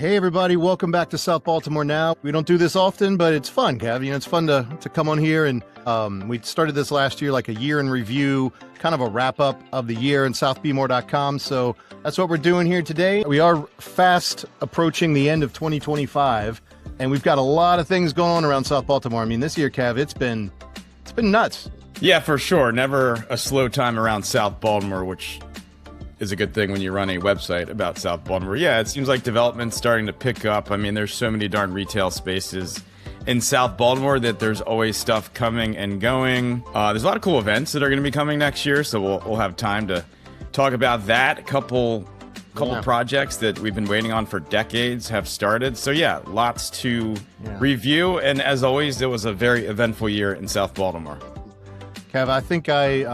Hey everybody, welcome back to South Baltimore Now. We don't do this often, but it's fun, Kev. It's fun to come on here, and we started this last year, like a year in review, kind of a wrap-up of the year in southbmore.com. So that's what we're doing here today. We are fast approaching the end of 2025, and we've got a lot of things going on around South Baltimore. I mean, this year, Kev, it's been nuts. Yeah, for sure. Never a slow time around South Baltimore, which is a good thing when you run a website about South Baltimore. Yeah, it seems like development's starting to pick up. I mean, there's so many darn retail spaces in South Baltimore that there's always stuff coming and going. There's a lot of cool events that are going to be coming next year, so we'll have time to talk about that. A couple projects that we've been waiting on for decades have started. So yeah, lots to review. And as always, it was a very eventful year in South Baltimore. Kev, I think I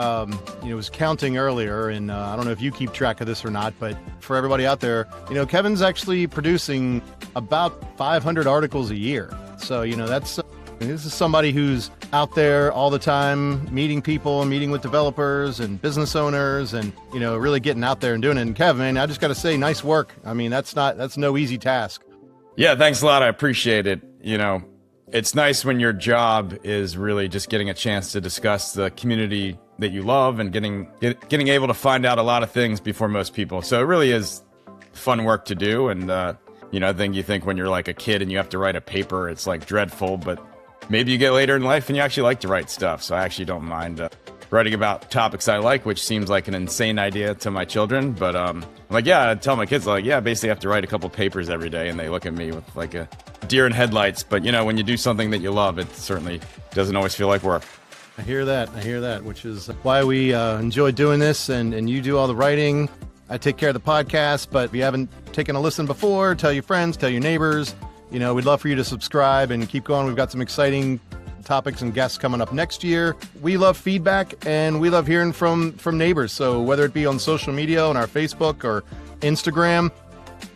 was counting earlier, and I don't know if you keep track of this or not, but for everybody out there, Kevin's actually producing about 500 articles a year. So, this is somebody who's out there all the time, meeting people and meeting with developers and business owners and, really getting out there and doing it. And Kev, man, I just got to say, nice work. I mean, that's no easy task. Yeah, thanks a lot. I appreciate it. It's nice when your job is really just getting a chance to discuss the community that you love and getting able to find out a lot of things before most people. So it really is fun work to do. And, I think you think when you're like a kid and you have to write a paper, it's like dreadful, but maybe you get later in life and you actually like to write stuff. So I actually don't mind writing about topics I like, which seems like an insane idea to my children. But I'm like, yeah, I tell my kids, basically I have to write a couple papers every day. And they look at me with like a deer in headlights. But, when you do something that you love, it certainly doesn't always feel like work. I hear that, which is why we enjoy doing this. And you do all the writing. I take care of the podcast. But if you haven't taken a listen before, tell your friends, tell your neighbors. We'd love for you to subscribe and keep going. We've got some exciting topics and guests coming up next year. We love feedback and we love hearing from neighbors. So whether it be on social media, on our Facebook or Instagram,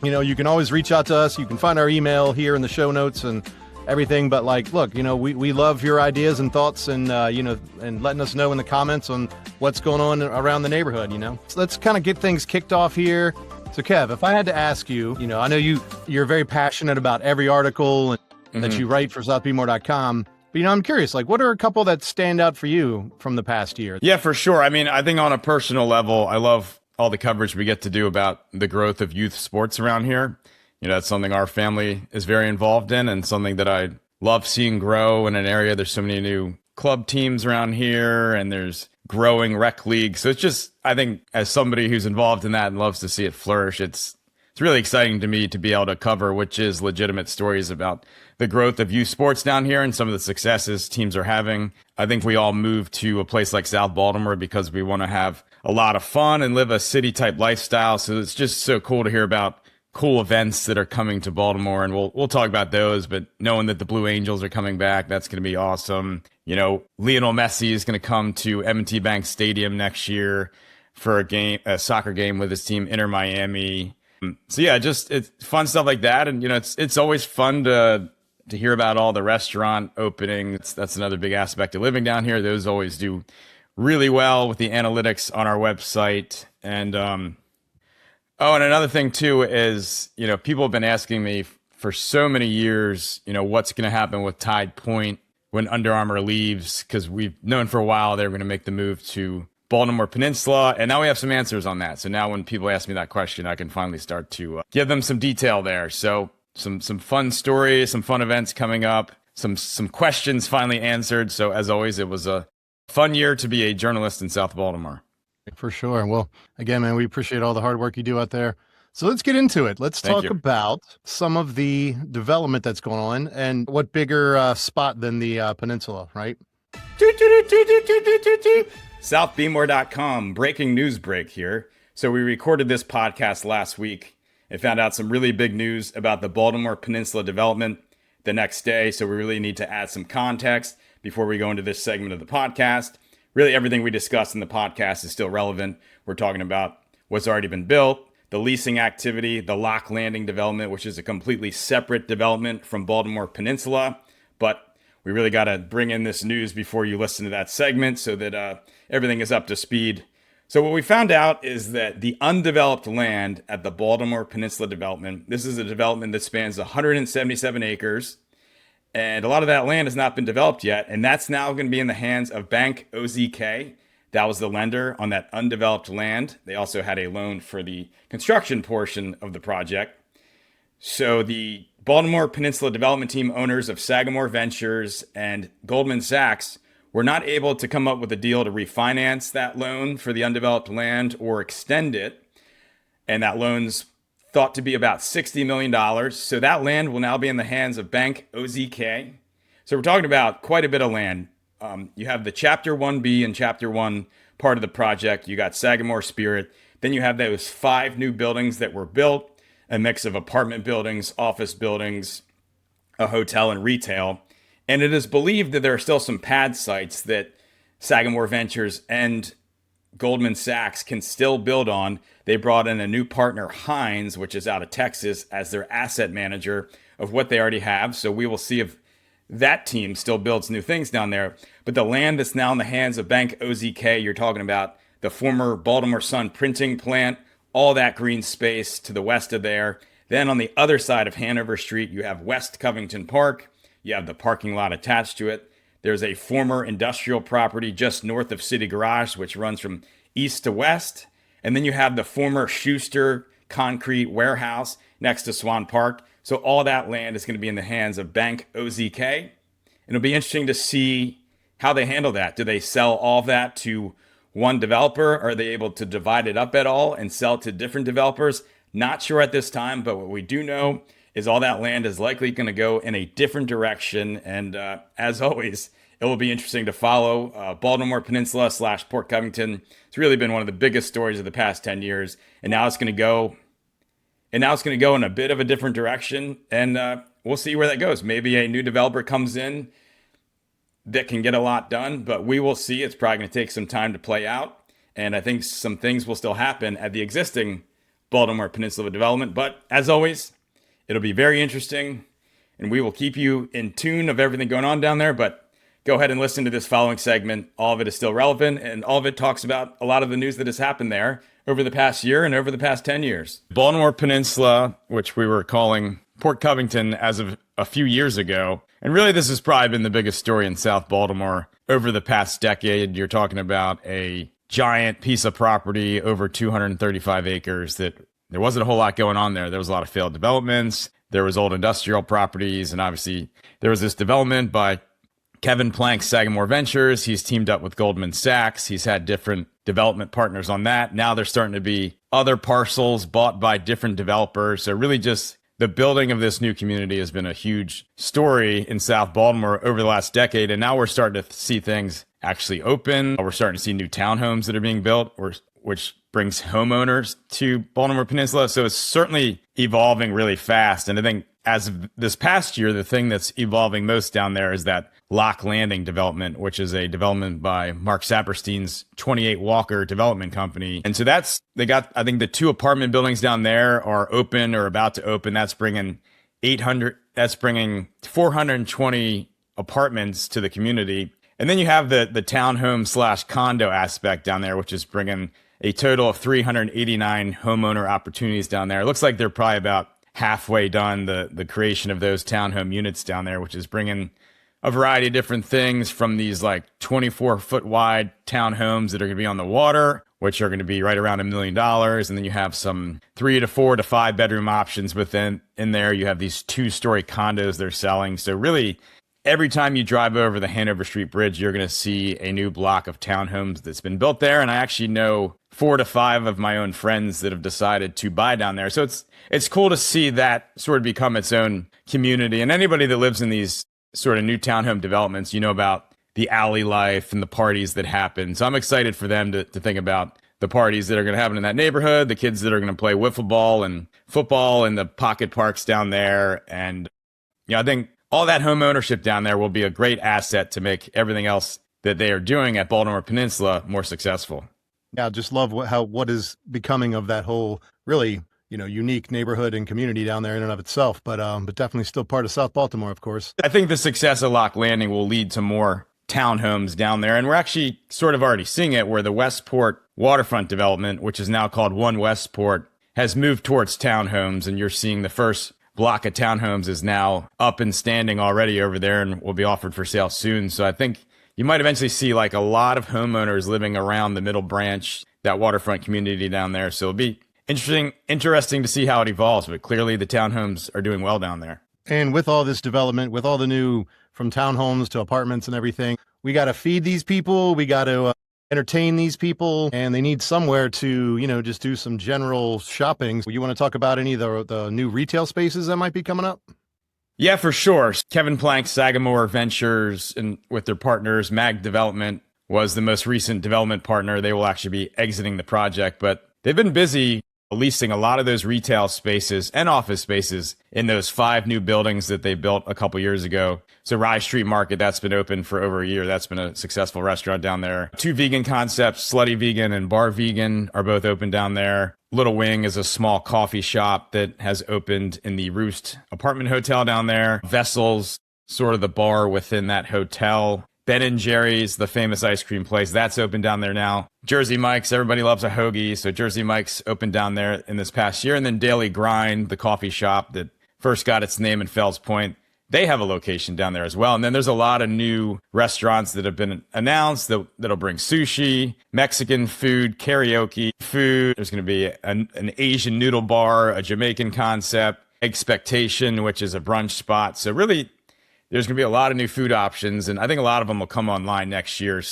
you can always reach out to us. You can find our email here in the show notes and everything. But look, we love your ideas and thoughts and, and letting us know in the comments on what's going on around the neighborhood, So let's kind of get things kicked off here. So Kev, if I had to ask you, I know you're very passionate about every article that you write for southbmore.com. But, I'm curious, what are a couple that stand out for you from the past year? Yeah, for sure. I mean, I think on a personal level, I love all the coverage we get to do about the growth of youth sports around here. That's something our family is very involved in and something that I love seeing grow in an area. There's so many new club teams around here and there's growing rec leagues. So it's just, I think as somebody who's involved in that and loves to see it flourish, it's really exciting to me to be able to cover, which is legitimate stories about the growth of youth sports down here and some of the successes teams are having. I think we all moved to a place like South Baltimore because we want to have a lot of fun and live a city type lifestyle. So it's just so cool to hear about cool events that are coming to Baltimore. And we'll talk about those, but knowing that the Blue Angels are coming back, that's going to be awesome. Lionel Messi is going to come to M&T Bank Stadium next year for a soccer game with his team, Inter Miami. So yeah, just it's fun stuff like that. And, it's always fun to hear about all the restaurant openings. That's another big aspect of living down here. Those always do really well with the analytics on our website. And, and another thing too is, people have been asking me for so many years, what's going to happen with Tide Point when Under Armour leaves, because we've known for a while they were going to make the move to Baltimore Peninsula, and now we have some answers on that. So now when people ask me that question, I can finally start to give them some detail there. So some fun stories, some fun events coming up, some questions finally answered. So as always, it was a fun year to be a journalist in South Baltimore. For sure. Well, again, man, we appreciate all the hard work you do out there. So let's get into it. Let's talk about some of the development that's going on, and what bigger spot than the peninsula, right? Southbmore.com, breaking news break here. So we recorded this podcast last week and found out some really big news about the Baltimore Peninsula development the next day. So we really need to add some context before we go into this segment of the podcast. Really, everything we discussed in the podcast is still relevant. We're talking about what's already been built, the leasing activity, the Lock Landing development, which is a completely separate development from Baltimore Peninsula. But we really got to bring in this news before you listen to that segment so that everything is up to speed. So what we found out is that the undeveloped land at the Baltimore Peninsula development, this is a development that spans 177 acres, and a lot of that land has not been developed yet, and that's now going to be in the hands of Bank OZK. That was the lender on that undeveloped land. They also had a loan for the construction portion of the project. So the Baltimore Peninsula development team owners of Sagamore Ventures and Goldman Sachs were not able to come up with a deal to refinance that loan for the undeveloped land or extend it. And that loan's thought to be about $60 million. So that land will now be in the hands of Bank OZK. So we're talking about quite a bit of land. You have the Chapter 1B and Chapter 1 part of the project. You got Sagamore Spirit. Then you have those 5 new buildings that were built, a mix of apartment buildings, office buildings, a hotel, and retail. And it is believed that there are still some pad sites that Sagamore Ventures and Goldman Sachs can still build on. They brought in a new partner, Hines, which is out of Texas, as their asset manager of what they already have. So we will see if that team still builds new things down there. But the land that's now in the hands of Bank OZK, you're talking about the former Baltimore Sun printing plant, all that green space to the west of there. Then on the other side of Hanover Street, you have West Covington Park. You have the parking lot attached to it. There's a former industrial property just north of City Garage, which runs from east to west. And then you have the former Schuster concrete warehouse next to Swan Park. So all that land is going to be in the hands of Bank OZK. And it'll be interesting to see how they handle that. Do they sell all of that to one developer? Are they able to divide it up at all and sell to different developers? Not sure at this time, but what we do know is all that land is likely going to go in a different direction. And as always, it will be interesting to follow Baltimore Peninsula / Port Covington. It's really been one of the biggest stories of the past 10 years. And now it's going to go in a bit of a different direction. And we'll see where that goes. Maybe a new developer comes in that can get a lot done, but we will see. It's probably going to take some time to play out. And I think some things will still happen at the existing Baltimore Peninsula development. But as always, it'll be very interesting, and we will keep you in tune of everything going on down there. But go ahead and listen to this following segment. All of it is still relevant, and all of it talks about a lot of the news that has happened there over the past year and over the past 10 years. Baltimore Peninsula, which we were calling Port Covington as of a few years ago. And really, this has probably been the biggest story in South Baltimore over the past decade. You're talking about a giant piece of property, over 235 acres, that there wasn't a whole lot going on there. There was a lot of failed developments. There was old industrial properties. And obviously, there was this development by Kevin Plank's Sagamore Ventures. He's teamed up with Goldman Sachs. He's had different development partners on that. Now there's starting to be other parcels bought by different developers. So really just the building of this new community has been a huge story in South Baltimore over the last decade. And now we're starting to see things actually open. We're starting to see new townhomes that are being built, which brings homeowners to Baltimore Peninsula. So it's certainly evolving really fast. And I think as of this past year, the thing that's evolving most down there is that Lock Landing development, which is a development by Mark Saperstein's 28 Walker Development Company. And so they got, I think the 2 apartment buildings down there are open or about to open. That's bringing 420 apartments to the community. And then you have the townhome / condo aspect down there, which is bringing a total of 389 homeowner opportunities down there. It looks like they're probably about halfway done, the creation of those townhome units down there, which is bringing a variety of different things from these like 24-foot wide townhomes that are going to be on the water, which are going to be right around $1 million. And then you have some 3 to 4 to 5 bedroom options in there. You have these 2-story condos they're selling. So really, every time you drive over the Hanover Street Bridge, you're going to see a new block of townhomes that's been built there. And I actually know 4 to 5 of my own friends that have decided to buy down there. So it's cool to see that sort of become its own community. And anybody that lives in these sort of new townhome developments, you know about the alley life and the parties that happen. So I'm excited for them to think about the parties that are going to happen in that neighborhood, the kids that are going to play wiffle ball and football in the pocket parks down there. And I think all that home ownership down there will be a great asset to make everything else that they are doing at Baltimore Peninsula more successful. Yeah, I just love what is becoming of that whole really, unique neighborhood and community down there in and of itself, but definitely still part of South Baltimore, of course. I think the success of Lock Landing will lead to more townhomes down there, and we're actually sort of already seeing it, where the Westport waterfront development, which is now called One Westport, has moved towards townhomes, and you're seeing the first block of townhomes is now up and standing already over there and will be offered for sale soon. So I think you might eventually see like a lot of homeowners living around the Middle Branch, that waterfront community down there. So it'll be interesting to see how it evolves, but clearly the townhomes are doing well down there. And with all this development, with all the new from townhomes to apartments and everything, we got to feed these people. We got to entertain these people, and they need somewhere to, just do some general shopping. You want to talk about any of the new retail spaces that might be coming up? Yeah, for sure. Kevin Plank's Sagamore Ventures and with their partners, Mag Development was the most recent development partner. They will actually be exiting the project, but they've been busy leasing a lot of those retail spaces and office spaces in those 5 new buildings that they built a couple years ago. So Rye Street Market, that's been open for over a year. That's been a successful restaurant down there. 2 vegan concepts, Slutty Vegan and Bar Vegan, are both open down there. Little Wing is a small coffee shop that has opened in the Roost apartment hotel down there. Vessels, sort of the bar within that hotel. Ben and Jerry's, the famous ice cream place, that's open down there now. Jersey Mike's, everybody loves a hoagie, so Jersey Mike's opened down there in this past year. And then Daily Grind, the coffee shop that first got its name in Fells Point, they have a location down there as well. And then there's a lot of new restaurants that have been announced that'll bring sushi, Mexican food, karaoke food. There's going to be an Asian noodle bar, a Jamaican concept, Expectation, which is a brunch spot. So really, there's going to be a lot of new food options, and I think a lot of them will come online next year.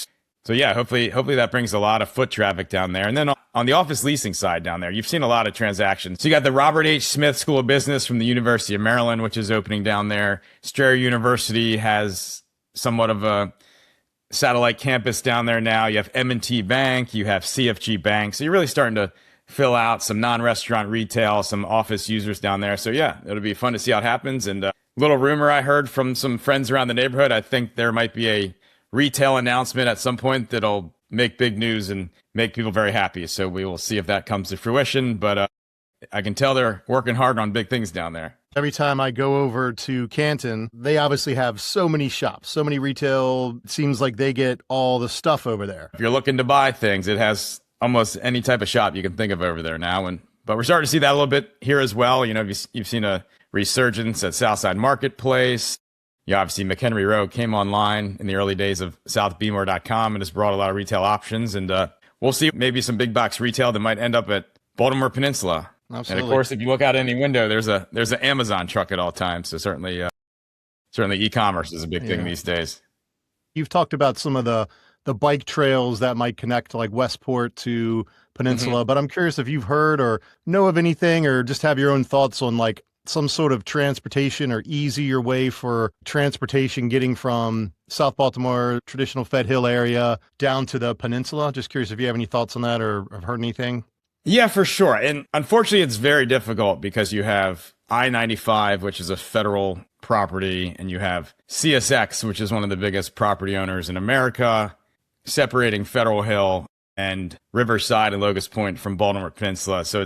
So yeah, hopefully that brings a lot of foot traffic down there. And then on the office leasing side down there, you've seen a lot of transactions. So you got the Robert H. Smith School of Business from the University of Maryland, which is opening down there. Strayer University has somewhat of a satellite campus down there now. You have M&T Bank, you have CFG Bank. So you're really starting to fill out some non-restaurant retail, some office users down there. So yeah, it'll be fun to see how it happens. And little rumor I heard from some friends around the neighborhood, I think there might be a retail announcement at some point that'll make big news and make people very happy. So we will see if that comes to fruition. But I can tell they're working hard on big things down there. Every time I go over to Canton, they obviously have so many shops, so many retail. It seems like they get all the stuff over there. If you're looking to buy things, it has almost any type of shop you can think of over there now. But we're starting to see that a little bit here as well. You've seen a resurgence at Southside Marketplace. Obviously McHenry Road came online in the early days of southbaltimore.com and has brought a lot of retail options. And we'll see maybe some big box retail that might end up at Baltimore Peninsula. Absolutely. And of course, if you look out any window, there's an Amazon truck at all times. So certainly e-commerce is a big thing these days. You've talked about some of the bike trails that might connect like Westport to Peninsula, but I'm curious if you've heard or know of anything or just have your own thoughts on like some sort of transportation or easier way for transportation getting from South Baltimore, traditional Fed Hill area down to the Peninsula. Just curious if you have any thoughts on that or have heard anything. Yeah, for sure. And unfortunately, it's very difficult because you have I-95, which is a federal property, and you have CSX, which is one of the biggest property owners in America, separating Federal Hill and Riverside and Locust Point from Baltimore Peninsula. So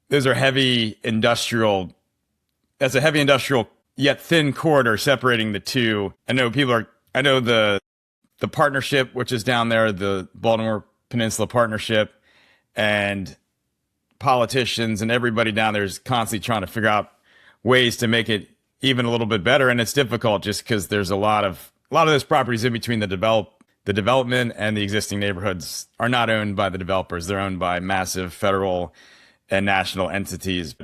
those are heavy industrial. That's a heavy industrial yet thin corridor separating the two. I know the partnership, which is down there, the Baltimore Peninsula Partnership, and politicians and everybody down there is constantly trying to figure out ways to make it even a little bit better. And it's difficult just because there's a lot of those properties in between the development and the existing neighborhoods are not owned by the developers. They're owned by massive federal and national entities.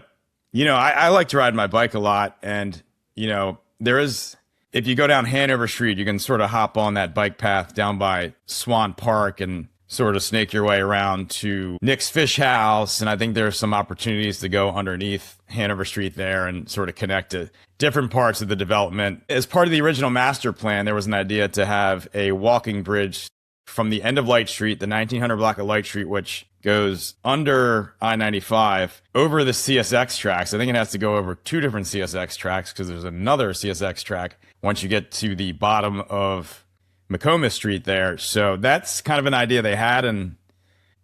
I like to ride my bike a lot. And, if you go down Hanover Street, you can sort of hop on that bike path down by Swan Park and sort of snake your way around to Nick's Fish House. And I think there's some opportunities to go underneath Hanover Street there and sort of connect to different parts of the development. As part of the original master plan, there was an idea to have a walking bridge from the end of Light Street, the 1900 block of Light Street, which goes under I-95 over the CSX tracks. I think it has to go over 2 different CSX tracks because there's another CSX track once you get to the bottom of Macomb Street there. So that's kind of an idea they had. And,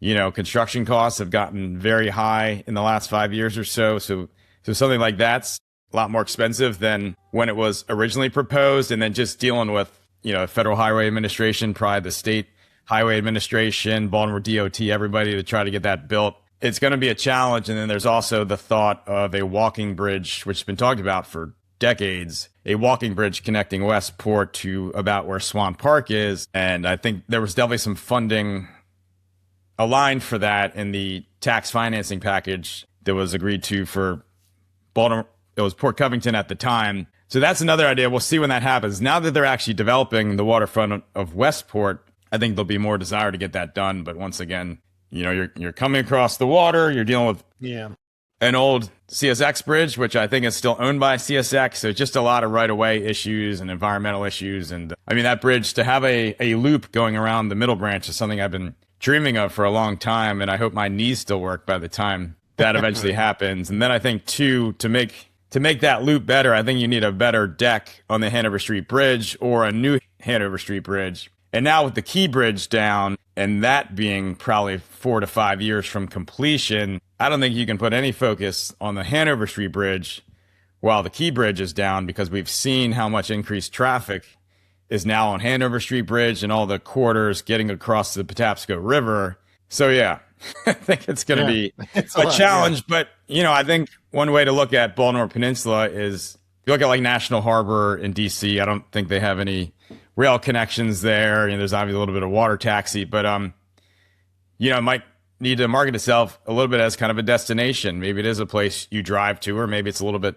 construction costs have gotten very high in the last 5 years or so. So something like that's a lot more expensive than when it was originally proposed. And then just dealing with, Federal Highway Administration, probably the state Highway Administration, Baltimore DOT, everybody to try to get that built. It's going to be a challenge. And then there's also the thought of a walking bridge, which has been talked about for decades, a walking bridge connecting Westport to about where Swan Park is. And I think there was definitely some funding aligned for that in the tax financing package that was agreed to for Baltimore. It was Port Covington at the time. So that's another idea. We'll see when that happens. Now that they're actually developing the waterfront of Westport, I think there'll be more desire to get that done. But once again, you're coming across the water. You're dealing with an old CSX bridge, which I think is still owned by CSX. So just a lot of right-of-way issues and environmental issues. And I mean, that bridge, to have a loop going around the middle branch is something I've been dreaming of for a long time. And I hope my knees still work by the time that eventually happens. And then I think, too, to make that loop better, I think you need a better deck on the Hanover Street Bridge or a new Hanover Street Bridge. And now with the Key Bridge down and that being probably 4 to 5 years from completion, I don't think you can put any focus on the Hanover Street Bridge while the Key Bridge is down, because we've seen how much increased traffic is now on Hanover Street Bridge and all the corridors getting across the Patapsco River. So yeah, I think it's going to be a challenge. But, I think one way to look at Baltimore Peninsula is you look at like National Harbor in DC. I don't think they have any rail connections there. There's obviously a little bit of water taxi, but, it might need to market itself a little bit as kind of a destination. Maybe it is a place you drive to, or maybe it's a little bit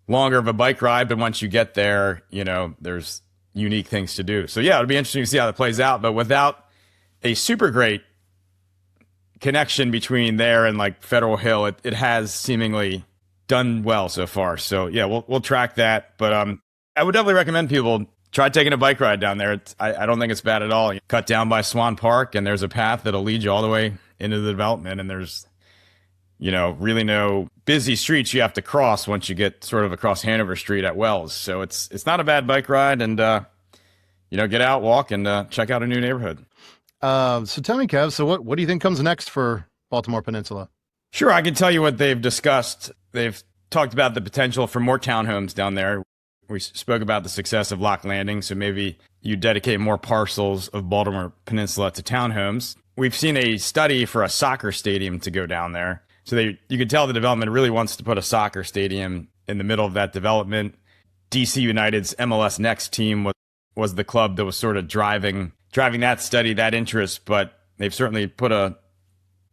longer of a bike ride. But once you get there, there's unique things to do. So yeah, it'll be interesting to see how that plays out. But without a super great connection between there and like Federal Hill, it has seemingly done well so far. So yeah, we'll track that. But I would definitely recommend people try taking a bike ride down there. I don't think it's bad at all. You cut down by Swan Park, and there's a path that'll lead you all the way into the development. And there's, really no busy streets you have to cross once you get sort of across Hanover Street at Wells. So it's not a bad bike ride. And, get out, walk, and check out a new neighborhood. So tell me, Kev, so what do you think comes next for Baltimore Peninsula? Sure, I can tell you what they've discussed. They've talked about the potential for more townhomes down there. We spoke about the success of Lock Landing, so maybe you dedicate more parcels of Baltimore Peninsula to townhomes. We've seen a study for a soccer stadium to go down there. So you could tell the development really wants to put a soccer stadium in the middle of that development. DC United's MLS Next team was the club that was sort of driving that study, that interest, but they've certainly put a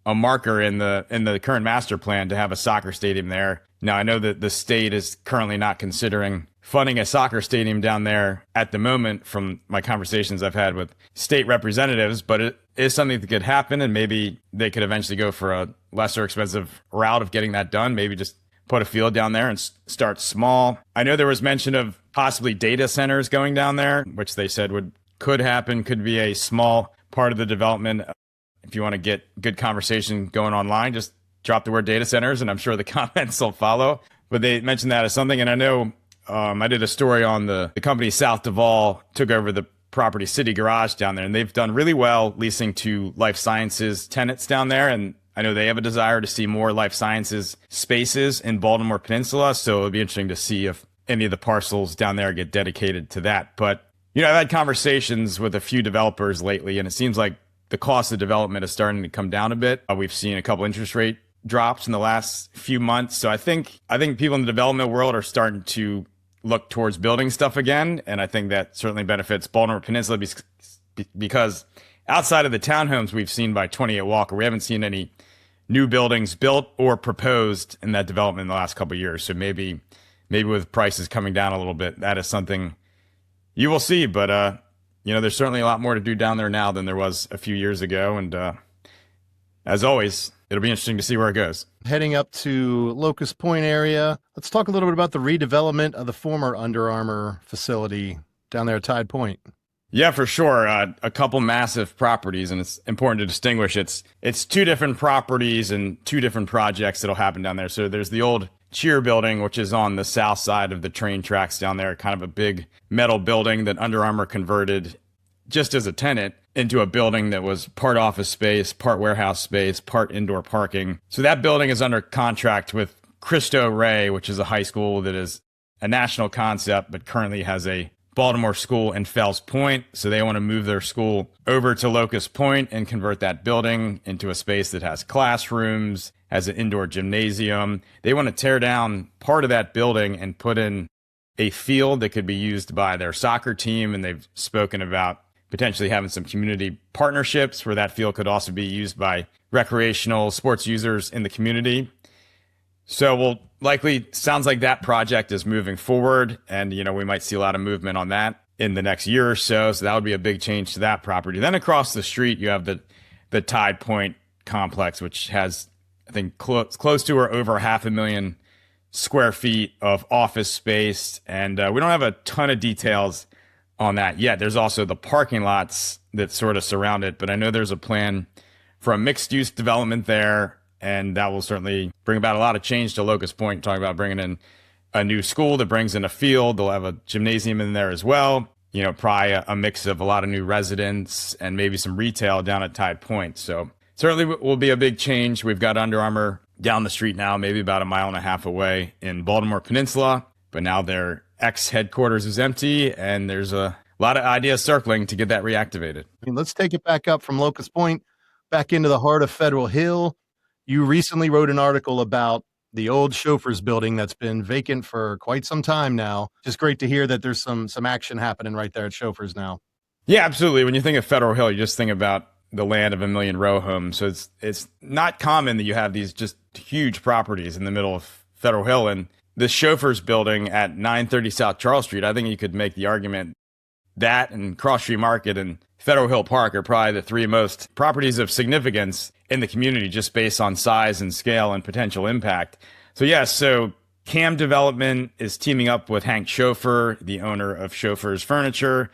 marker in the current master plan to have a soccer stadium there. Now, I know that the state is currently not considering funding a soccer stadium down there at the moment from my conversations I've had with state representatives, but it is something that could happen, and maybe they could eventually go for a lesser expensive route of getting that done. Maybe just put a field down there and start small. I know there was mention of possibly data centers going down there, which they said could happen, could be a small part of the development. If you want to get good conversation going online, just drop the word data centers, and I'm sure the comments will follow. But they mentioned that as something, and I know I did a story on the company South Duval took over the property City Garage down there, and they've done really well leasing to life sciences tenants down there. And I know they have a desire to see more life sciences spaces in Baltimore Peninsula. So it'll be interesting to see if any of the parcels down there get dedicated to that. But, I've had conversations with a few developers lately, and it seems like the cost of development is starting to come down a bit. We've seen a couple interest rate drops in the last few months. So I think people in the development world are starting to look towards building stuff again. And I think that certainly benefits Baltimore Peninsula because outside of the townhomes we've seen by 28 Walker, we haven't seen any new buildings built or proposed in that development in the last couple of years. So maybe with prices coming down a little bit, that is something you will see. But, there's certainly a lot more to do down there now than there was a few years ago. And as always, it'll be interesting to see where it goes. Heading up to Locust Point area, let's talk a little bit about the redevelopment of the former Under Armour facility down there at Tide Point. Yeah, for sure. A couple massive properties, and it's important to distinguish. It's two different properties and two different projects that'll happen down there. So there's the old Cheer building, which is on the south side of the train tracks down there, kind of a big metal building that Under Armour converted just as a tenant into a building that was part office space, part warehouse space, part indoor parking. So that building is under contract with Cristo Rey, which is a high school that is a national concept, but currently has a Baltimore school in Fells Point. So they want to move their school over to Locust Point and convert that building into a space that has classrooms, has an indoor gymnasium. They want to tear down part of that building and put in a field that could be used by their soccer team. And they've spoken about potentially having some community partnerships where that field could also be used by recreational sports users in the community. So we'll likely, sounds like that project is moving forward, and we might see a lot of movement on that in the next year or so. So that would be a big change to that property. Then across the street, you have the Tide Point complex, which has, I think, close to or over 500,000 square feet of office space. And we don't have a ton of details on that yet. There's also the parking lots that sort of surround it, but I know there's a plan for a mixed use development there. And that will certainly bring about a lot of change to Locust Point. Talking about bringing in a new school that brings in a field. They'll have a gymnasium in there as well. Probably a mix of a lot of new residents and maybe some retail down at Tide Point. So certainly will be a big change. We've got Under Armour down the street now, maybe about 1.5 miles away in Baltimore Peninsula. But now their ex-headquarters is empty, and there's a lot of ideas circling to get that reactivated. Let's take it back up from Locust Point, back into the heart of Federal Hill. You recently wrote an article about the old Chauffeur's building that's been vacant for quite some time now. Just great to hear that there's some action happening right there at Chauffeur's now. Yeah, absolutely. When you think of Federal Hill, you just think about the land of a million row homes. So it's not common that you have these just huge properties in the middle of Federal Hill. And the Chauffeur's building at 930 South Charles Street, I think you could make the argument that and Cross Street Market and Federal Hill Park are probably the three most properties of significance in the community, just based on size and scale and potential impact. So Cam Development is teaming up with Hank Chauffeur, the owner of Chauffeur's Furniture,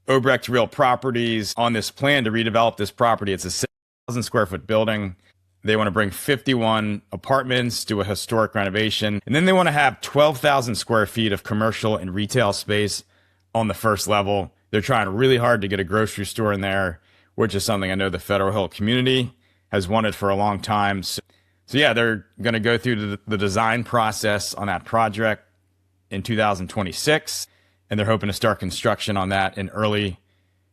Obrecht Real Properties, on this plan to redevelop this property. It's a 6,000 square foot building. They want to bring 51 apartments, do a historic renovation, and then they want to have 12,000 square feet of commercial and retail space on the first level. They're trying really hard to get a grocery store in there, which is something I know the Federal Hill community has wanted for a long time. So they're going to go through the design process on that project in 2026, and they're hoping to start construction on that in early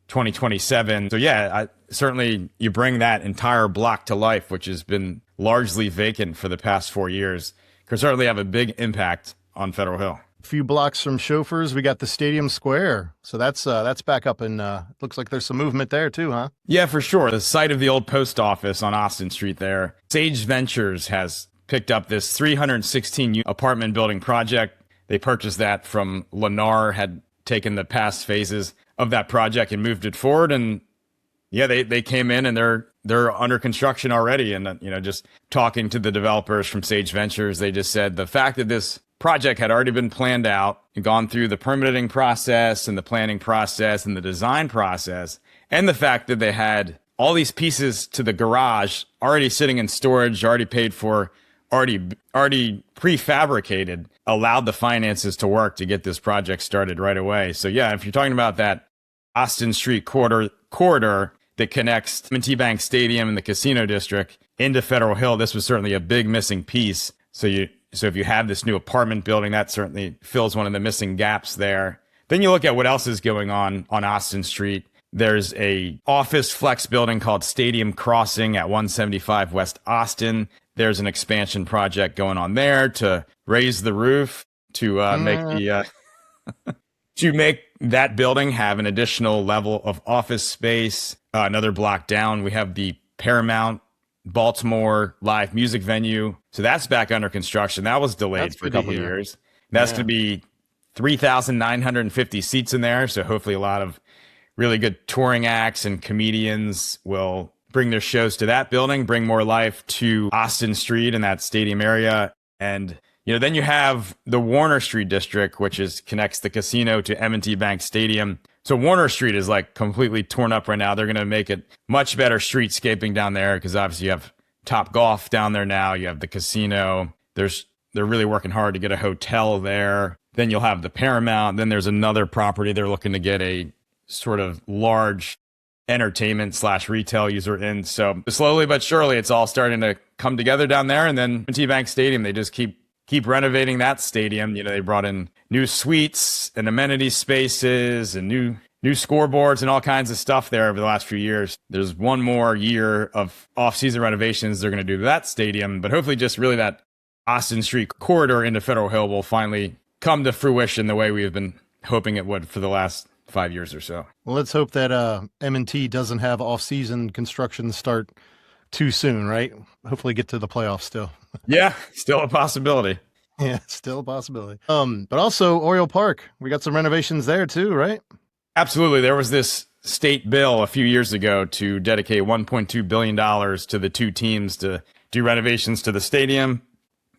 2027. So certainly you bring that entire block to life, which has been largely vacant for the past 4 years, could certainly have a big impact on Federal Hill. A few blocks from Chauffeur's, we got the Stadium Square. So that's back up, and looks like there's some movement there too, huh? Yeah, for sure. The site of the old post office on Austin Street there. Sage Ventures has picked up this 316 apartment building project. They purchased that from Lennar, had taken the past phases of that project and moved it forward. And they came in and they're under construction already. And just talking to the developers from Sage Ventures, they just said the fact that this project had already been planned out and gone through the permitting process and the planning process and the design process, and the fact that they had all these pieces to the garage already sitting in storage, already paid for, already prefabricated, allowed the finances to work to get this project started right away. So if you're talking about that Austin Street corridor that connects M&T Bank Stadium and the Casino District into Federal Hill, this was certainly a big missing piece. So if you have this new apartment building, that certainly fills one of the missing gaps there. Then you look at what else is going on Austin Street. There's a office flex building called Stadium Crossing at 175 West Austin. There's an expansion project going on there to raise the roof to make that building have an additional level of office space. Another block down, we have the Paramount Baltimore live music venue. So that's back under construction. That was delayed for a couple of years. That's going to be 3,950 seats in there. So hopefully a lot of really good touring acts and comedians will bring their shows to that building, bring more life to Austin Street and that stadium area. And, then you have the Warner Street district, which connects the casino to M&T Bank Stadium. So Warner Street is like completely torn up right now. They're going to make it much better streetscaping down there because obviously you have Top Golf down there now. You have the casino. They're really working hard to get a hotel there. Then you'll have the Paramount. Then there's another property they're looking to get a sort of large entertainment/retail user in. So slowly but surely, it's all starting to come together down there. And then M&T Bank Stadium, they just keep renovating that stadium. They brought in new suites and amenity spaces and new scoreboards and all kinds of stuff there over the last few years. There's one more year of off-season renovations they're going to do to that stadium, but hopefully just really that Austin Street corridor into Federal Hill will finally come to fruition the way we have been hoping it would for the last 5 years or so. Well, let's hope that M&T doesn't have off-season construction start too soon, right? Hopefully get to the playoffs still. Yeah, still a possibility. Yeah, still a possibility. But also Oriole Park, we got some renovations there too, right? Absolutely. There was this state bill a few years ago to dedicate $1.2 billion to the two teams to do renovations to the stadium.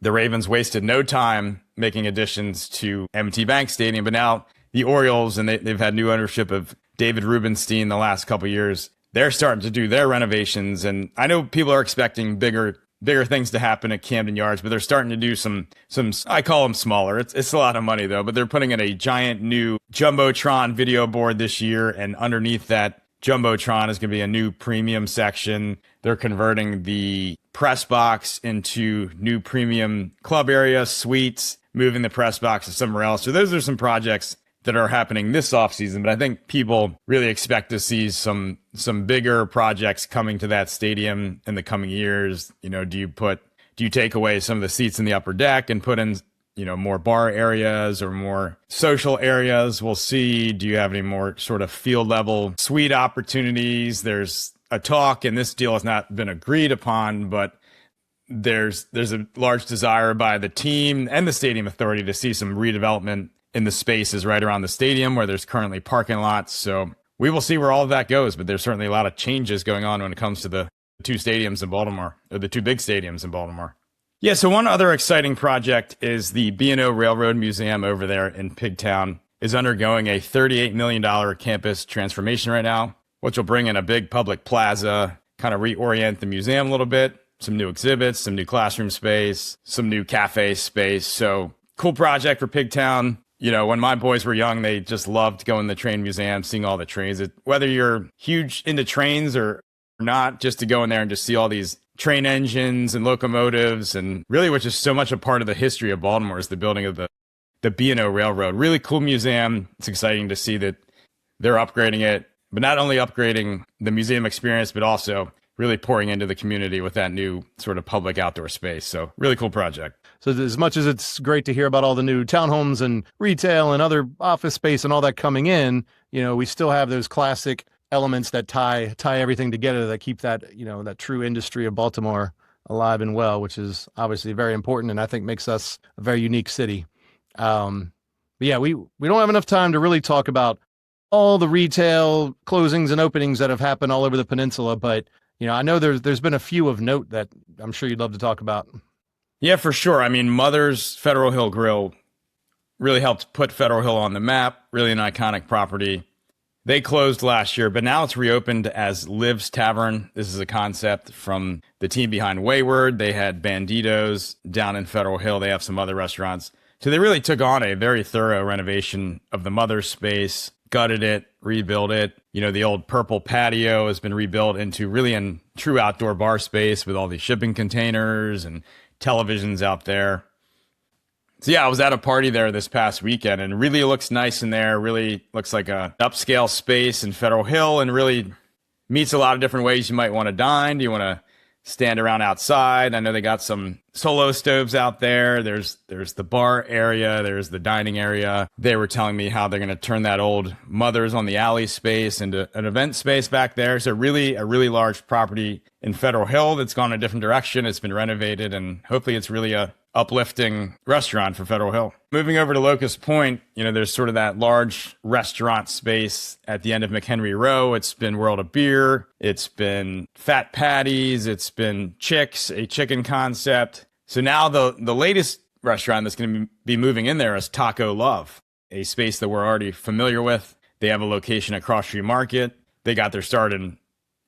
The Ravens wasted no time making additions to M&T Bank Stadium, but now the Orioles, and they've had new ownership of David Rubenstein the last couple of years, they're starting to do their renovations. And I know people are expecting bigger things to happen at Camden Yards, but they're starting to do some I call them smaller. It's a lot of money though, but they're putting in a giant new Jumbotron video board this year. And underneath that Jumbotron is going to be a new premium section. They're converting the press box into new premium club area suites, moving the press box to somewhere else. So those are some projects that are happening this offseason, but I think people really expect to see some bigger projects coming to that stadium in the coming years. You know, do you take away some of the seats in the upper deck and put in, you know, more bar areas or more social areas? We'll see. Do you have any more sort of field level suite opportunities? There's a talk, and this deal has not been agreed upon, but there's a large desire by the team and the stadium authority to see some redevelopment in the spaces right around the stadium where there's currently parking lots. So we will see where all of that goes, but there's certainly a lot of changes going on when it comes to the two stadiums in Baltimore, or the two big stadiums in Baltimore. Yeah, so one other exciting project is the B&O Railroad Museum over there in Pigtown is undergoing a $38 million campus transformation right now, which will bring in a big public plaza, kind of reorient the museum a little bit, some new exhibits, some new classroom space, some new cafe space. So cool project for Pigtown. You know, when my boys were young, they just loved going to the train museum, seeing all the trains. Whether you're huge into trains or not, just to go in there and just see all these train engines and locomotives, and really which is so much a part of the history of Baltimore is the building of the B&O Railroad. Really cool museum. It's exciting to see that they're upgrading it, but not only upgrading the museum experience, but also really pouring into the community with that new sort of public outdoor space. So really cool project. So as much as it's great to hear about all the new townhomes and retail and other office space and all that coming in, you know, we still have those classic elements that tie everything together that keep that, you know, that true industry of Baltimore alive and well, which is obviously very important and I think makes us a very unique city. But yeah, we don't have enough time to really talk about all the retail closings and openings that have happened all over the peninsula, but you know, I know there's been a few of note that I'm sure you'd love to talk about. Yeah, for sure. I mean, Mother's Federal Hill Grill really helped put Federal Hill on the map, really an iconic property. They closed last year, but now it's reopened as Liv's Tavern. This is a concept from the team behind Wayward. They had Banditos down in Federal Hill. They have some other restaurants. So they really took on a very thorough renovation of the Mother's space, gutted it, rebuilt it. You know, the old purple patio has been rebuilt into really a true outdoor bar space with all these shipping containers and televisions out there. So yeah, I was at a party there this past weekend and really looks nice in there. Really looks like a upscale space in Federal Hill and really meets a lot of different ways you might want to dine. Do you want to stand around outside? I know they got some solo stoves out there. There's the bar area. There's the dining area. They were telling me how they're going to turn that old Mother's on the Alley space into an event space back there. So really a really large property in Federal Hill that's gone a different direction. It's been renovated and hopefully it's really a uplifting restaurant for Federal Hill. Moving over to Locust Point, you know, there's sort of that large restaurant space at the end of McHenry Row. It's been World of Beer. It's been Fat Patties. It's been Chicks, a chicken concept. So now the latest restaurant that's going to be moving in there is Taco Love, a space that we're already familiar with. They have a location at Cross Street Market. They got their start in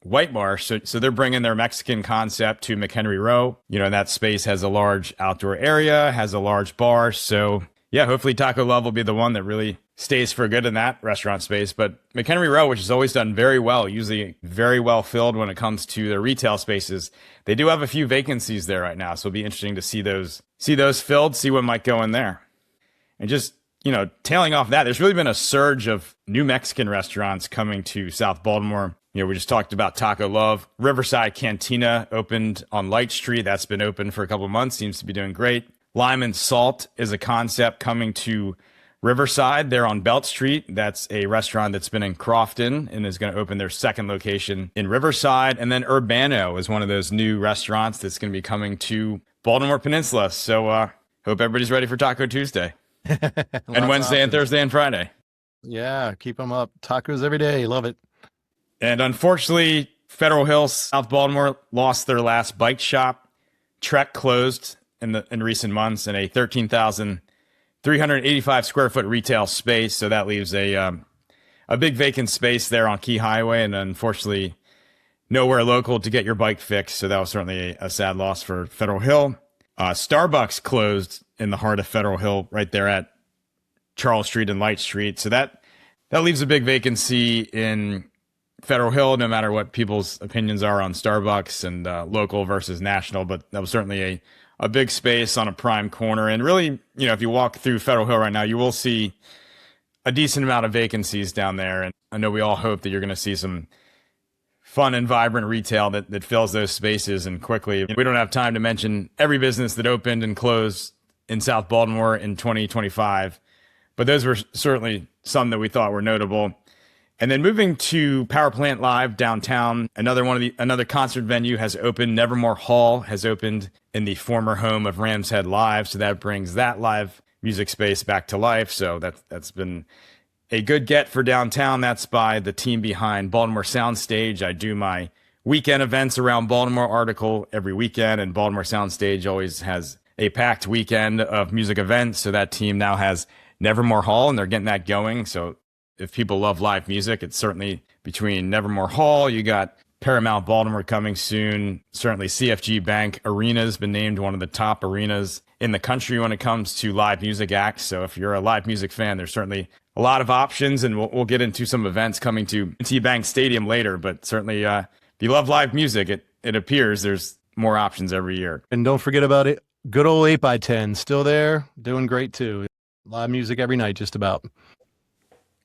White Marsh. So they're bringing their Mexican concept to McHenry Row. You know, that space has a large outdoor area, has a large bar. So yeah, hopefully Taco Love will be the one that really stays for good in that restaurant space. But McHenry Row, which has always done very well, usually very well filled when it comes to their retail spaces, they do have a few vacancies there right now. So it'll be interesting to see those filled, see what might go in there. And just, tailing off that, there's really been a surge of new Mexican restaurants coming to South Baltimore. We just talked about Taco Love. Riverside Cantina opened on Light Street. That's been open for a couple of months. Seems to be doing great. Lime and Salt is a concept coming to Riverside. They're on Belt Street. That's a restaurant that's been in Crofton and is going to open their second location in Riverside. And then Urbano is one of those new restaurants that's going to be coming to Baltimore Peninsula. So hope everybody's ready for Taco Tuesday. And Wednesday and Thursday and Friday. Yeah, keep them up. Tacos every day. Love it. And unfortunately, Federal Hill, South Baltimore lost their last bike shop. Trek closed in recent months in a 13,385 square foot retail space. So that leaves a big vacant space there on Key Highway, and unfortunately, nowhere local to get your bike fixed. So that was certainly a sad loss for Federal Hill. Starbucks closed in the heart of Federal Hill, right there at Charles Street and Light Street. So that leaves a big vacancy in Federal Hill, no matter what people's opinions are on Starbucks and local versus national. But that was certainly a big space on a prime corner. And really, if you walk through Federal Hill right now, you will see a decent amount of vacancies down there. And I know we all hope that you're going to see some fun and vibrant retail that fills those spaces and quickly. We don't have time to mention every business that opened and closed in South Baltimore in 2025, but those were certainly some that we thought were notable. And then moving to Power Plant Live downtown, another concert venue has opened. Nevermore Hall has opened in the former home of Ram's Head Live, so that brings that live music space back to life. So that's been a good get for downtown. That's by the team behind Baltimore Soundstage. I do my weekend events around Baltimore article every weekend, and Baltimore Soundstage always has a packed weekend of music events. So that team now has Nevermore Hall, and they're getting that going. So if people love live music, it's certainly between Nevermore Hall. You got Paramount Baltimore coming soon. Certainly CFG Bank Arena has been named one of the top arenas in the country when it comes to live music acts. So if you're a live music fan, there's certainly a lot of options, and we'll get into some events coming to T-Bank Stadium later. But certainly, if you love live music, it appears there's more options every year. And don't forget about it. Good old 8x10, still there, doing great too. Live music every night, just about.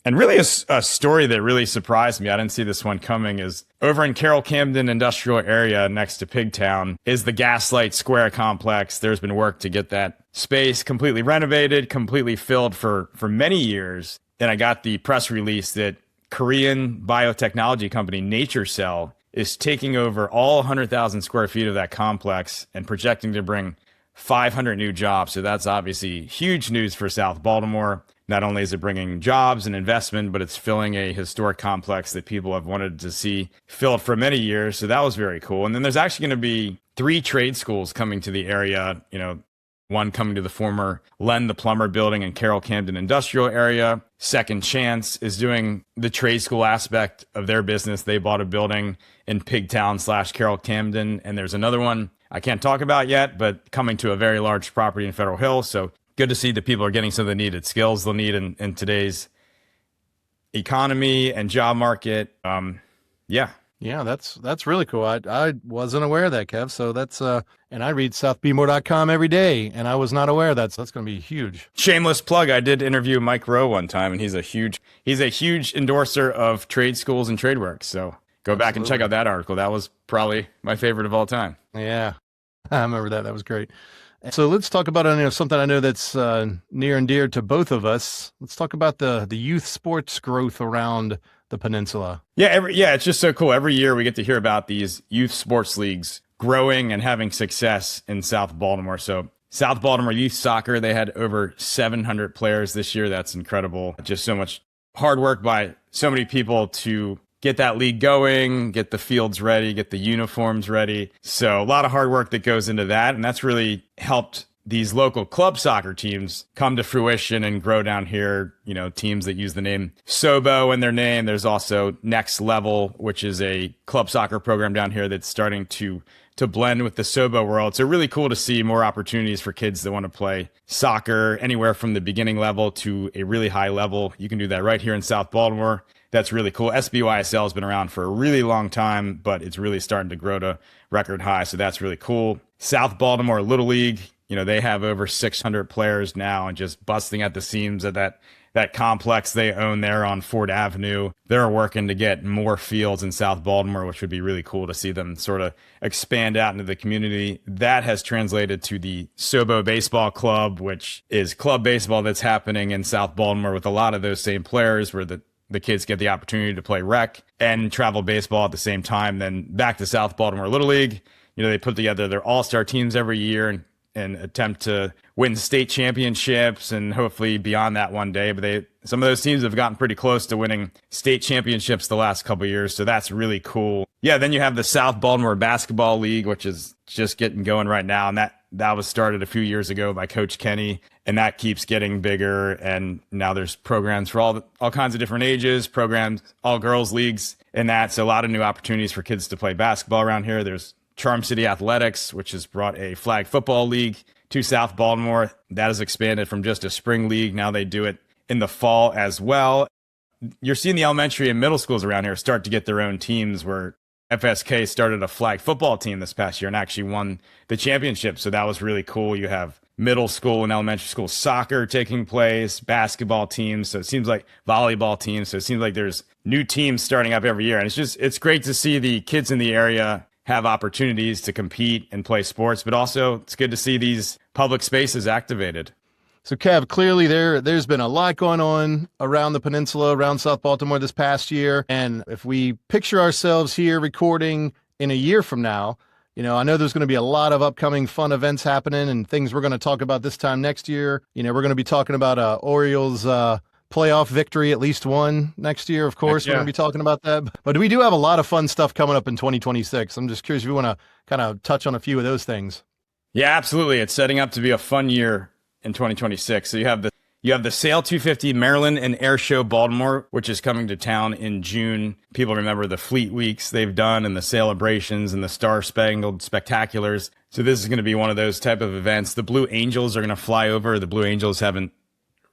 And really a story that really surprised me, I didn't see this one coming, is over in Carroll Camden industrial area next to Pigtown is the Gaslight Square complex. There's been work to get that space completely renovated, completely filled for many years. And I got the press release that Korean biotechnology company NatureCell is taking over all 100,000 square feet of that complex and projecting to bring 500 new jobs. So that's obviously huge news for South Baltimore. Not only is it bringing jobs and investment, but it's filling a historic complex that people have wanted to see filled for many years. So that was very cool. And then there's actually going to be 3 trade schools coming to the area, one coming to the former Len the Plumber building in Carroll Camden industrial area. Second Chance is doing the trade school aspect of their business. They bought a building in Pigtown / Carroll Camden. And there's another one I can't talk about yet, but coming to a very large property in Federal Hill. So good to see that people are getting some of the needed skills they'll need in today's economy and job market. Yeah, that's really cool. I wasn't aware of that, Kev. So that's and I read southbmore.com every day, and I was not aware of that. So that's going to be huge. Shameless plug. I did interview Mike Rowe one time, and he's a huge endorser of trade schools and trade works. So go back and check out that article. That was probably my favorite of all time. Yeah, I remember that. That was great. So let's talk about something I know that's near and dear to both of us. Let's talk about the youth sports growth around the peninsula. Yeah, it's just so cool. Every year we get to hear about these youth sports leagues growing and having success in South Baltimore. So South Baltimore Youth Soccer, they had over 700 players this year. That's incredible. Just so much hard work by so many people to get that league going, get the fields ready, get the uniforms ready. So a lot of hard work that goes into that. And that's really helped these local club soccer teams come to fruition and grow down here. Teams that use the name Sobo in their name. There's also Next Level, which is a club soccer program down here that's starting to blend with the Sobo world. So really cool to see more opportunities for kids that want to play soccer anywhere from the beginning level to a really high level. You can do that right here in South Baltimore. That's really cool. SBYSL has been around for a really long time, but it's really starting to grow to record high. So that's really cool. South Baltimore Little League They have over 600 players now and just busting at the seams at that complex they own there on Ford Avenue. They're working to get more fields in South Baltimore, which would be really cool to see them sort of expand out into the community. That has translated to the Sobo Baseball Club, which is club baseball that's happening in South Baltimore with a lot of those same players, where the kids get the opportunity to play rec and travel baseball at the same time. Then back to South Baltimore Little League. They put together their all-star teams every year and attempt to win state championships and hopefully beyond that one day. But some of those teams have gotten pretty close to winning state championships the last couple of years. So that's really cool. Yeah, then you have the South Baltimore Basketball League, which is just getting going right now. And that was started a few years ago by Coach Kenny. And that keeps getting bigger. And now there's programs for all kinds of different ages, programs, all girls leagues. And that's a lot of new opportunities for kids to play basketball around here. There's Charm City Athletics, which has brought a flag football league to South Baltimore. That has expanded from just a spring league. Now they do it in the fall as well. You're seeing the elementary and middle schools around here start to get their own teams, where FSK started a flag football team this past year and actually won the championship. So that was really cool. You have middle school and elementary school soccer taking place, basketball teams. So it seems like volleyball teams. So it seems like there's new teams starting up every year. And it's great to see the kids in the area have opportunities to compete and play sports, but also it's good to see these public spaces activated. So Kev, clearly there's been a lot going on around the peninsula, around South Baltimore this past year. And if we picture ourselves here recording in a year from now, I know there's going to be a lot of upcoming fun events happening and things we're going to talk about this time next year. We're going to be talking about Orioles playoff victory, at least one next year, of course. Yeah. We're going to be talking about that. But we do have a lot of fun stuff coming up in 2026. I'm just curious if you want to kind of touch on a few of those things. Yeah, absolutely. It's setting up to be a fun year in 2026. So you have the Sail 250 Maryland and Air Show Baltimore, which is coming to town in June. People remember the Fleet Weeks they've done and the celebrations and the Star Spangled Spectaculars. So this is going to be one of those type of events. The Blue Angels are going to fly over. The Blue Angels haven't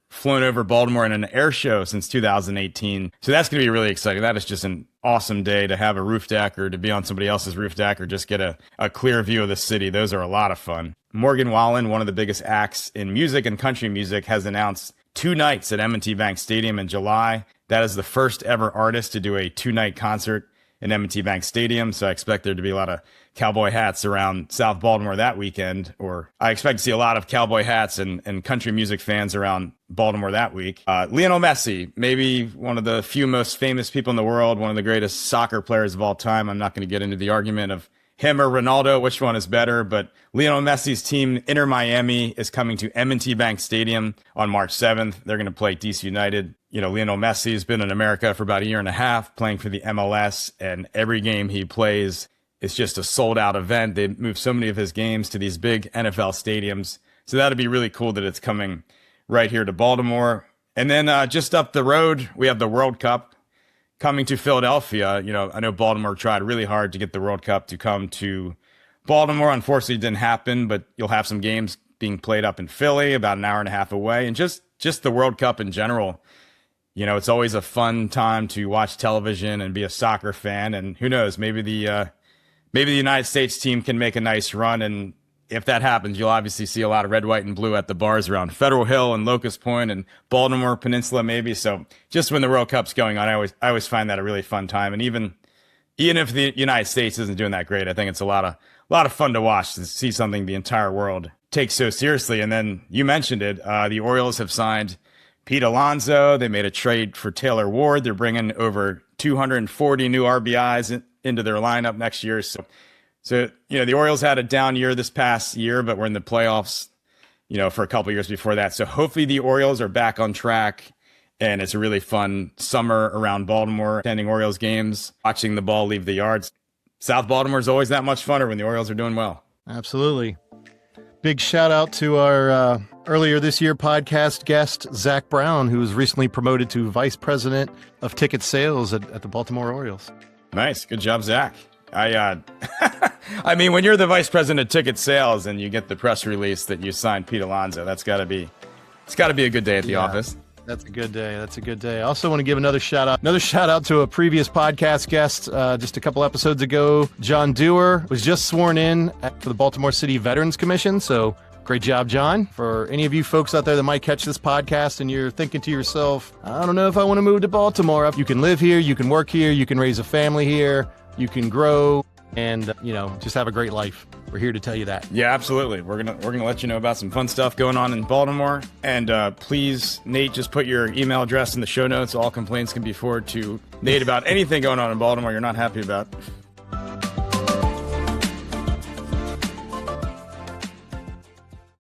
flown over Baltimore in an air show since 2018. So that's going to be really exciting. That is just an awesome day to have a roof deck or to be on somebody else's roof deck or just get a clear view of the city. Those are a lot of fun. Morgan Wallen, one of the biggest acts in music and country music, has announced 2 nights at M&T Bank Stadium in July. That is the first ever artist to do a 2-night concert in M&T Bank Stadium. So I expect there to be a lot of cowboy hats around South Baltimore that weekend, or I expect to see a lot of cowboy hats and country music fans around Baltimore that week. Lionel Messi, maybe one of the few most famous people in the world, one of the greatest soccer players of all time. I'm not going to get into the argument of him or Ronaldo, which one is better, but Lionel Messi's team, Inter Miami, is coming to M&T Bank Stadium on March 7th. They're going to play DC United. Lionel Messi has been in America for about a year and a half playing for the MLS, and every game he plays is just a sold-out event. They move so many of his games to these big NFL stadiums. So that'd be really cool that it's coming right here to Baltimore. And then just up the road, we have the World Cup coming to Philadelphia. I know Baltimore tried really hard to get the World Cup to come to Baltimore. Unfortunately, it didn't happen, but you'll have some games being played up in Philly, about an hour and a half away. And just the World Cup in general, it's always a fun time to watch television and be a soccer fan. And who knows, maybe the United States team can make a nice run. And if that happens, you'll obviously see a lot of red, white, and blue at the bars around Federal Hill and Locust Point and Baltimore Peninsula, maybe. So just when the World Cup's going on, I always find that a really fun time. And even if the United States isn't doing that great, I think it's a lot of fun to watch, to see something the entire world takes so seriously. And then you mentioned it, the Orioles have signed Pete Alonso. They made a trade for Taylor Ward. They're bringing over 240 new RBIs into their lineup next year. So the Orioles had a down year this past year, but we're in the playoffs, for a couple of years before that. So hopefully the Orioles are back on track, and it's a really fun summer around Baltimore, attending Orioles games, watching the ball leave the yards. South Baltimore is always that much funner when the Orioles are doing well. Absolutely. Big shout out to our earlier this year podcast guest, Zach Brown, who was recently promoted to Vice President of Ticket Sales at the Baltimore Orioles. Nice. Good job, Zach. I mean, when you're the Vice President of Ticket Sales and you get the press release that you signed Pete Alonso, it's got to be a good day at the office. That's a good day. I also want to give another shout out to a previous podcast guest just a couple episodes ago. John Dewar was just sworn in for the Baltimore City Veterans Commission. So Great job, John. For any of you folks out there that might catch this podcast and you're thinking to yourself, I don't know if I want to move to Baltimore. You can live here, you can work here, you can raise a family here, you can grow and, just have a great life. We're here to tell you that. Yeah, absolutely. We're gonna let you know about some fun stuff going on in Baltimore. And please, Nate, just put your email address in the show notes. All complaints can be forwarded to Nate about anything going on in Baltimore you're not happy about.